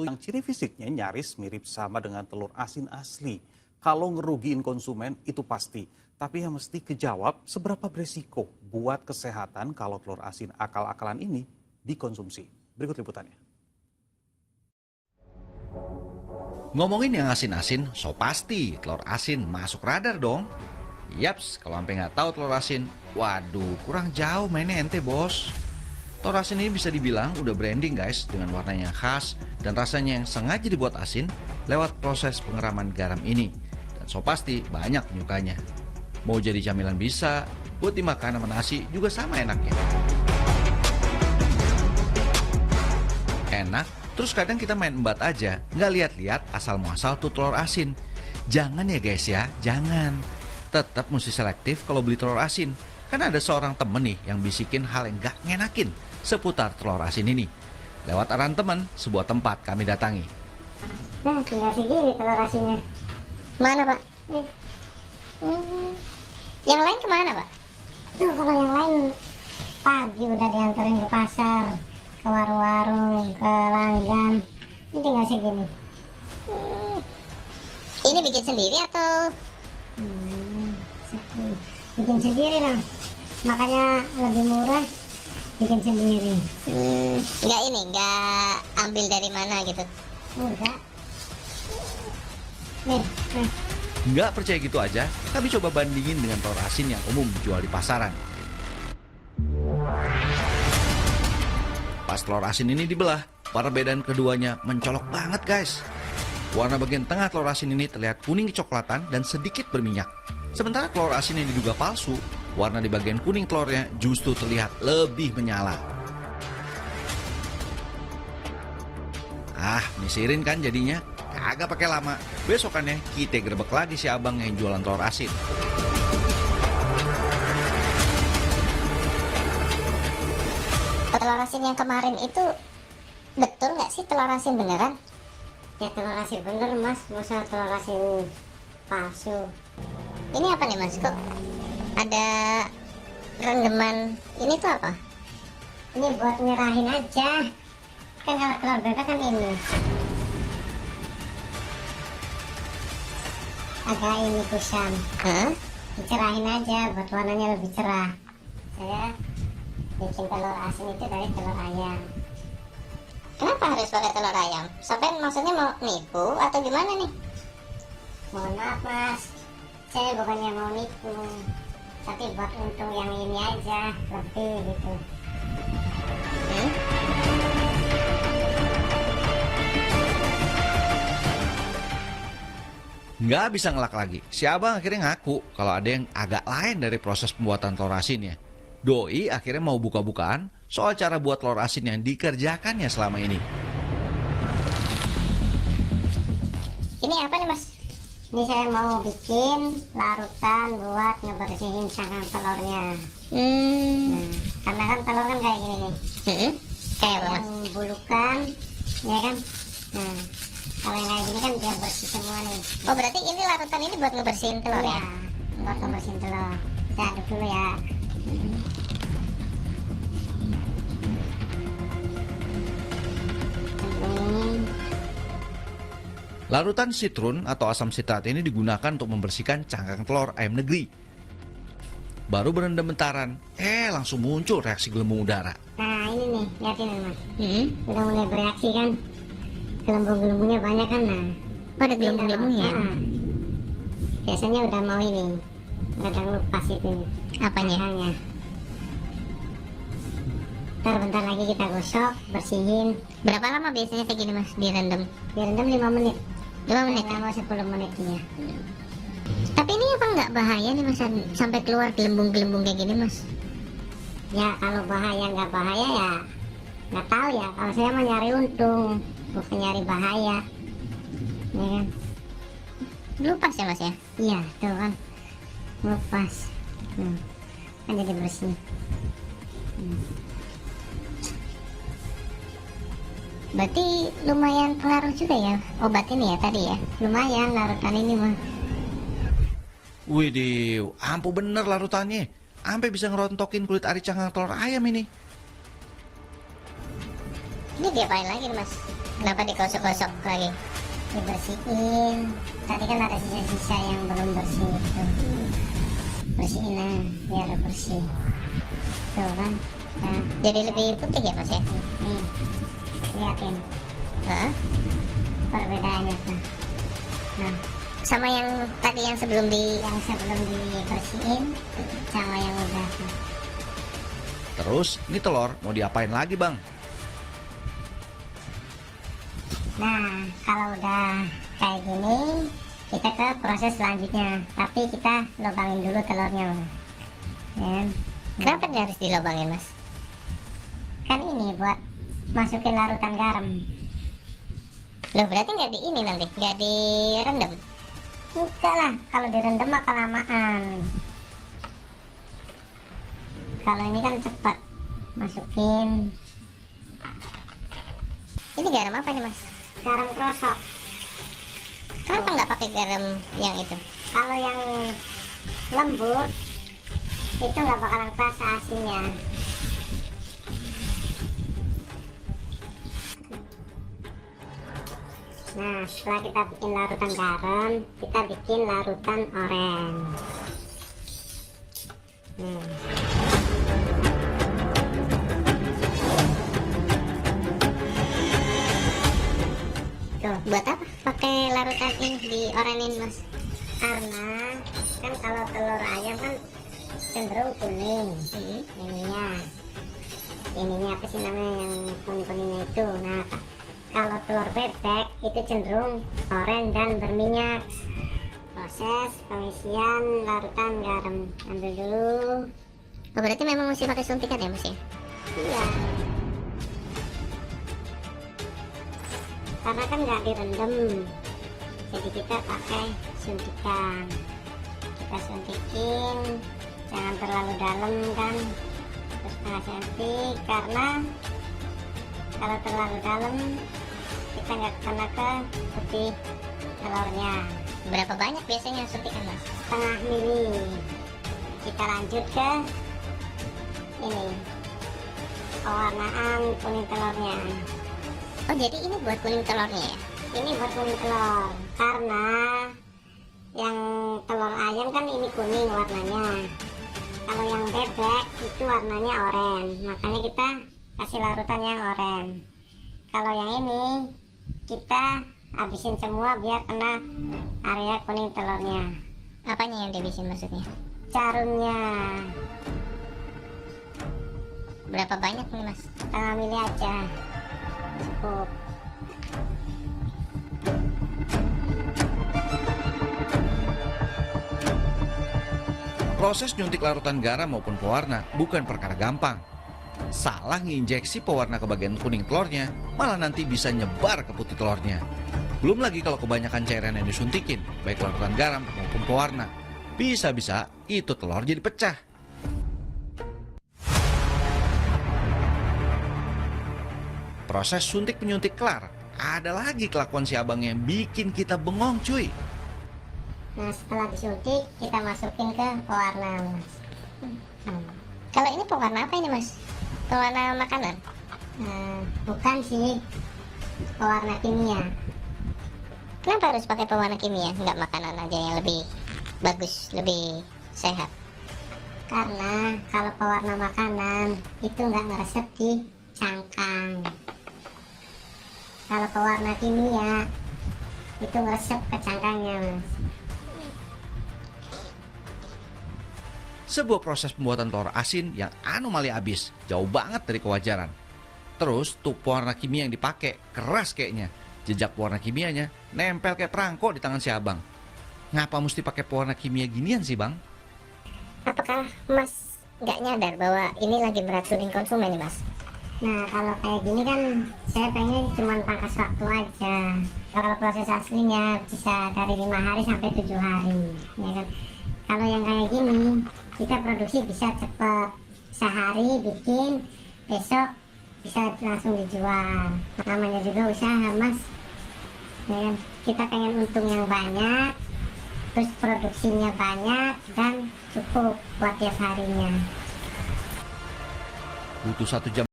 yang ciri fisiknya nyaris mirip sama dengan telur asin asli. Kalau ngerugiin konsumen itu pasti, tapi yang mesti kejawab seberapa beresiko buat kesehatan kalau telur asin akal-akalan ini dikonsumsi. Berikut liputannya. Ngomongin yang asin-asin, so pasti telur asin masuk radar dong. Yaps, kalau sampai nggak tahu telur asin, waduh kurang jauh mainnya ente bos. Telur asin ini bisa dibilang udah branding guys, dengan warnanya yang khas dan rasanya yang sengaja dibuat asin lewat proses pengeraman garam ini. Dan so pasti banyak penyukanya. Mau jadi camilan bisa, buat dimakan sama nasi juga sama enaknya. Enak, terus kadang kita main embat aja, nggak lihat-lihat asal muasal tuh telur asin. Jangan ya guys ya, jangan. Tetap mesti selektif kalau beli telur asin. Karena ada seorang temen nih yang bisikin hal yang gak ngenakin seputar telur asin ini. Lewat arahan teman, sebuah tempat kami datangi. Nah, tinggal segini telur asinnya. Mana, Pak? Yang lain kemana, Pak? Tuh, kalau yang lain pagi udah diantarin ke pasar, ke warung-warung, ke langgan. Ini tinggal segini. Ini bikin sendiri atau? Bikin sendiri lah. Makanya lebih murah bikin sendiri. Nggak ambil dari mana gitu? Enggak. Nih. Nggak percaya gitu aja, kami coba bandingin dengan telur asin yang umum dijual di pasaran. Pas telur asin ini dibelah, perbedaan keduanya mencolok banget guys. Warna bagian tengah telur asin ini terlihat kuning kecoklatan dan sedikit berminyak. Sementara telur asin yang diduga palsu, warna di bagian kuning telurnya justru terlihat lebih menyala. Misirin kan jadinya? Kagak pakai lama. Besokannya kita gerbek lagi si abang yang jualan telur asin. Telur asin yang kemarin itu betul nggak sih telur asin beneran? Ya telur asin bener mas, masa telur asin palsu. Ini apa nih Mas? Kok ada rendeman? Ini tuh apa? Ini buat nyerahin aja. Kan kalau telur bebek kan ini. Agak ini kusam. Dicerahin aja buat warnanya lebih cerah. Saya bikin telur asin itu dari telur ayam. Kenapa harus pakai telur ayam? Sampai maksudnya mau nipu atau gimana nih? Mohon maaf mas, saya bukannya mau nipu, tapi buat untung yang ini aja lebih gitu. Nggak bisa ngelak lagi. Si abang akhirnya ngaku kalau ada yang agak lain dari proses pembuatan telur asinnya. Doi akhirnya mau buka-bukaan soal cara buat telur asin yang dikerjakannya selama ini. Ini apa nih Mas? Ini saya mau bikin larutan buat ngebersihin cangkang telurnya. Nah, karena kan telur kan kayak gini nih, Kayak apa Mas? yang bulukan, ya kan? Nah, kalau yang kayak gini kan biar bersih semua nih. Oh berarti ini larutan ini buat ngebersihin telur Iya, ya? buat ngebersihin telur. Kita aduk dulu ya. Larutan sitrun atau asam sitrat ini digunakan untuk membersihkan cangkang telur ayam negeri. Baru berendam bentaran, langsung muncul reaksi gelembung udara. Nah ini nih, lihatin nih mas. Udah mulai bereaksi kan. Gelembung-gelembungnya banyak kan. Nah, Ada gelembung-gelembungnya? Nah, biasanya udah mau ini, udah ngelupas itu Apanya? cangkangnya. Bentar lagi kita gosok, bersihin. Berapa lama biasanya kayak gini Mas direndam? Direndam 5 menit. 5 menit? Nggak mau 10 menit ya. Tapi ini apa nggak bahaya nih Mas sampai keluar gelembung-gelembung kayak gini Mas? Ya kalau bahaya nggak bahaya ya nggak tahu ya. Kalau saya mau nyari untung, bukan nyari bahaya. Ya kan? Lupas ya Mas ya? Iya tuh kan, lepas. Kan jadi bersih. Berarti lumayan pengaruh juga ya obat ini ya tadi ya? Lumayan larutan ini mah. Widih, ampuh bener larutannya. Sampai bisa ngerontokin kulit ari cangkang telur ayam ini. Ini diapain lagi nih Mas? Kenapa dikosok-kosok lagi? Dibersihin. Tadi kan ada sisa-sisa yang belum bersih itu. Bersihin lah, biar bersih. Tuh kan. Nah, Jadi lebih putih ya mas ya? nih. Lihatin Hah? perbedaannya tuh. Nah, Sama yang tadi yang sebelum di yang sebelum dibersihin sama yang udah tuh. Terus, ini telur mau diapain lagi bang? Nah, kalau udah kayak gini, kita ke proses selanjutnya. Tapi kita lubangin dulu telurnya, Mas. Ya. Kenapa dia harus dilobangin mas? Kan ini buat masukin larutan garam. Loh berarti nggak di ini nanti, nggak direndam? Enggak lah, kalau direndam mah kelamaan. Kalau ini kan cepat. Masukin Ini garam apa nih mas? garam krosok. Kenapa nggak pakai garam yang itu? Kalau yang lembut itu nggak bakalan kerasa asinnya. Nah, setelah kita bikin larutan garam, kita bikin larutan oren. Tuh, Buat apa pakai larutan ini diorenin mas? karena kan kalau telur ayam kan cenderung kuning. Ininya apa sih namanya yang kuning-kuningnya itu. Nah, kalau telur bebek itu cenderung oranye dan berminyak. Proses pengisian larutan garam, ambil dulu. Oh, berarti memang mesti pakai suntikan ya mas ya? Iya, karena kan nggak direndam, jadi kita pakai suntikan. Kita suntikin, jangan terlalu dalam kan, terus setengah senti, karena kalau terlalu dalam kita nggak kena ke putih telurnya. Berapa banyak biasanya suntikan mas? Setengah mili. Kita lanjut ke ini, pewarnaan kuning telurnya. Oh jadi ini buat kuning telurnya ya? Ini buat kuning telur, karena yang telur ayam kan ini kuning warnanya. Kalau yang bebek itu warnanya oranye, makanya kita kasih larutan yang oranye. Kalau yang ini kita habisin semua biar kena area kuning telurnya. Apanya yang dihabisin maksudnya? Carumnya Berapa banyak nih mas? setengah mili aja, cukup. Proses nyuntik larutan garam maupun pewarna bukan perkara gampang. Salah nginjeksi pewarna ke bagian kuning telurnya, malah nanti bisa nyebar ke putih telurnya. Belum lagi kalau kebanyakan cairan yang disuntikin, baik larutan garam maupun pewarna. Bisa-bisa itu telur jadi pecah. Proses suntik penyuntik kelar, ada lagi kelakuan si abang yang bikin kita bengong cuy. Nah, setelah disuntik kita masukin ke pewarna, Mas. Kalau ini pewarna apa ini mas? Pewarna makanan? Nah, bukan sih, pewarna kimia. Kenapa harus pakai pewarna kimia? Nggak makanan aja yang lebih bagus, lebih sehat? Karena kalau pewarna makanan itu nggak ngeresep di cangkang. Kalau pewarna kimia itu ngeresep ke cangkangnya, Mas. Sebuah proses pembuatan telur asin yang anomali abis, jauh banget dari kewajaran. Terus tuh pewarna kimia yang dipakai keras kayaknya. Jejak pewarna kimianya nempel kayak perangko di tangan si abang. Ngapa mesti pakai pewarna kimia ginian sih bang? Apakah mas nggak nyadar bahwa ini lagi meracunin konsumen nih mas? Nah, kalau kayak gini kan saya pengen cuma pangkas waktu aja. Kalau proses aslinya bisa dari 5 hari sampai 7 hari, ya kan? Kalau yang kayak gini kita produksi bisa cepet, sehari bikin, besok bisa langsung dijual. Namanya juga usaha, mas, ya kan? Kita pengen untung yang banyak, terus produksinya banyak dan cukup buat tiap harinya. Butuh 1 jam